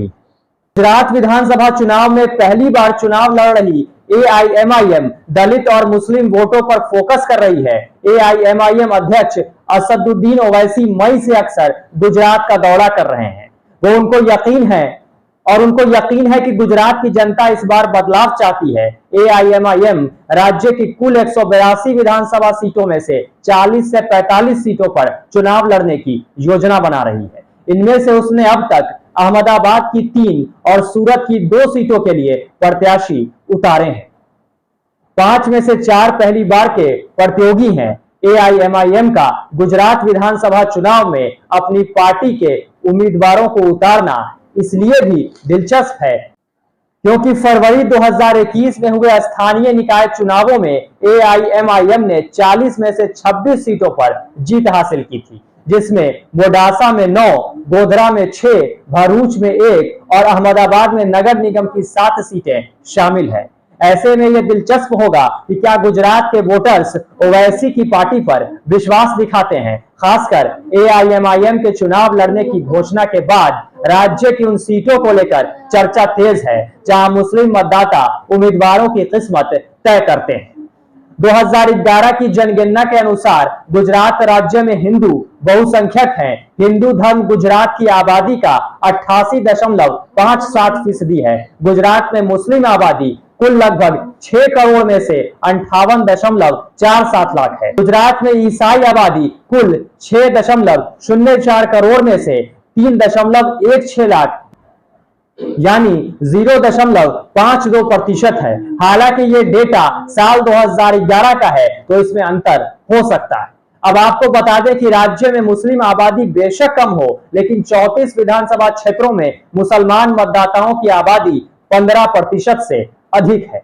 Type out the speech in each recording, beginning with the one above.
गुजरात विधानसभा चुनाव में पहली बार चुनाव लड़ रही एआईएमआईएम दलित और मुस्लिम वोटों पर फोकस कर रही है। एआईएमआईएम अध्यक्ष असदुद्दीन ओवैसी मई से अक्सर गुजरात का दौरा कर रहे हैं। उनको यकीन है कि गुजरात की जनता इस बार बदलाव चाहती है। एआईएमआईएम राज्य की कुल 182 विधानसभा सीटों में से 40 से 45 सीटों पर चुनाव लड़ने की योजना बना रही है। इनमें से उसने अब तक अहमदाबाद की 3 और सूरत की 2 सीटों के लिए प्रत्याशी उतारे हैं। 5 में से 4 पहली बार के प्रतियोगी हैं। एआईएमआईएम का गुजरात विधानसभा चुनाव में अपनी पार्टी के उम्मीदवारों को उतारना इसलिए भी दिलचस्प है क्योंकि फरवरी 2021 में हुए स्थानीय निकाय चुनावों में एआईएमआईएम ने 40 में से 26 सीटों पर जीत हासिल की थी, जिसमें मोडासा में 9, गोधरा में 6, भरूच में 1 और अहमदाबाद में नगर निगम की 7 सीटें शामिल है। ऐसे में यह दिलचस्प होगा कि क्या गुजरात के वोटर्स ओवैसी की पार्टी पर विश्वास दिखाते हैं। खासकर एआईएमआईएम के चुनाव लड़ने की घोषणा के बाद राज्य की उन सीटों को लेकर चर्चा तेज है जहां मुस्लिम मतदाता उम्मीदवारों की किस्मत तय करते हैं। 2011 की जनगणना के अनुसार गुजरात राज्य में हिंदू बहुसंख्यक हैं। हिंदू धर्म गुजरात की आबादी का 88.57% है। गुजरात में मुस्लिम आबादी कुल लगभग 6 करोड़ में से 58.47 लाख है। गुजरात में ईसाई आबादी कुल 6.04 करोड़ में से 3.16 लाख यानी 0.52% है। हालांकि ये डेटा साल 2011 का है तो इसमें अंतर हो सकता है। अब आपको बता दें कि राज्य में मुस्लिम आबादी बेशक कम हो, लेकिन 34 विधानसभा क्षेत्रों में मुसलमान मतदाताओं की आबादी 15% से अधिक है।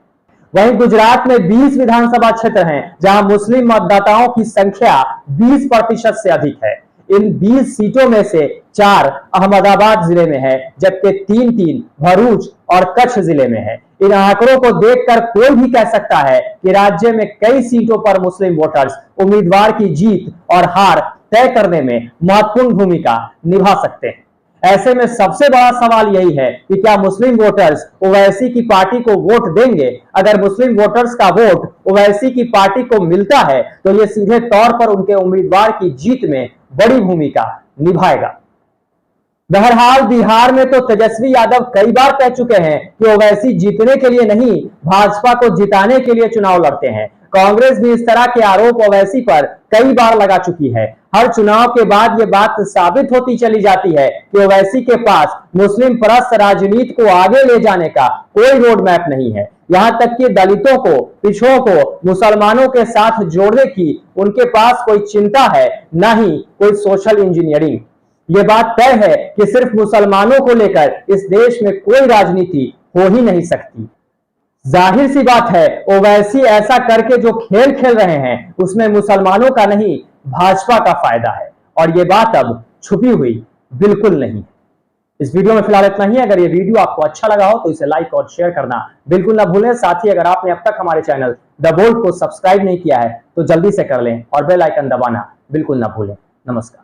वहीं गुजरात में 20 विधानसभा क्षेत्र हैं जहां मुस्लिम मतदाताओं की संख्या 20% से अधिक है। इन 20 सीटों में से 4 अहमदाबाद जिले में है, जबकि 3 भरूच और कच्छ जिले में है। इन आंकड़ों को देखकर कोई भी कह सकता है कि राज्य में कई सीटों पर मुस्लिम वोटर्स उम्मीदवार की जीत और हार तय करने में महत्वपूर्ण भूमिका निभा सकते हैं। ऐसे में सबसे बड़ा सवाल यही है कि क्या मुस्लिम वोटर्स ओवैसी की पार्टी को वोट देंगे। अगर मुस्लिम वोटर्स का वोट ओवैसी की पार्टी को मिलता है तो यह सीधे तौर पर उनके उम्मीदवार की जीत में बड़ी भूमिका निभाएगा। बहरहाल बिहार में तो तेजस्वी यादव कई बार कह चुके हैं कि ओवैसी जीतने के लिए नहीं, भाजपा को जिताने के लिए चुनाव लड़ते हैं। कांग्रेस भी इस तरह के आरोप ओवैसी पर कई बार लगा चुकी है। हर चुनाव के बाद यह बात साबित होती चली जाती है कि ओवैसी के पास मुस्लिम परस्त राजनीति को आगे ले जाने का कोई रोड मैप नहीं है। यहां तक कि दलितों को, पिछड़ों को मुसलमानों के साथ जोड़ने की उनके पास कोई चिंता है, न ही कोई सोशल इंजीनियरिंग। यह बात तय है कि सिर्फ मुसलमानों को लेकर इस देश में कोई राजनीति हो ही नहीं सकती। जाहिर सी बात है, ओवैसी ऐसा करके जो खेल खेल रहे हैं उसमें मुसलमानों का नहीं, भाजपा का फायदा है और यह बात अब छुपी हुई बिल्कुल नहीं। इस वीडियो में फिलहाल इतना ही। अगर यह वीडियो आपको अच्छा लगा हो तो इसे लाइक और शेयर करना बिल्कुल ना भूलें। साथ ही अगर आपने अब तक हमारे चैनल द बोल्ड को सब्सक्राइब नहीं किया है तो जल्दी से कर लें और बेल आइकन दबाना बिल्कुल ना भूलें। नमस्कार।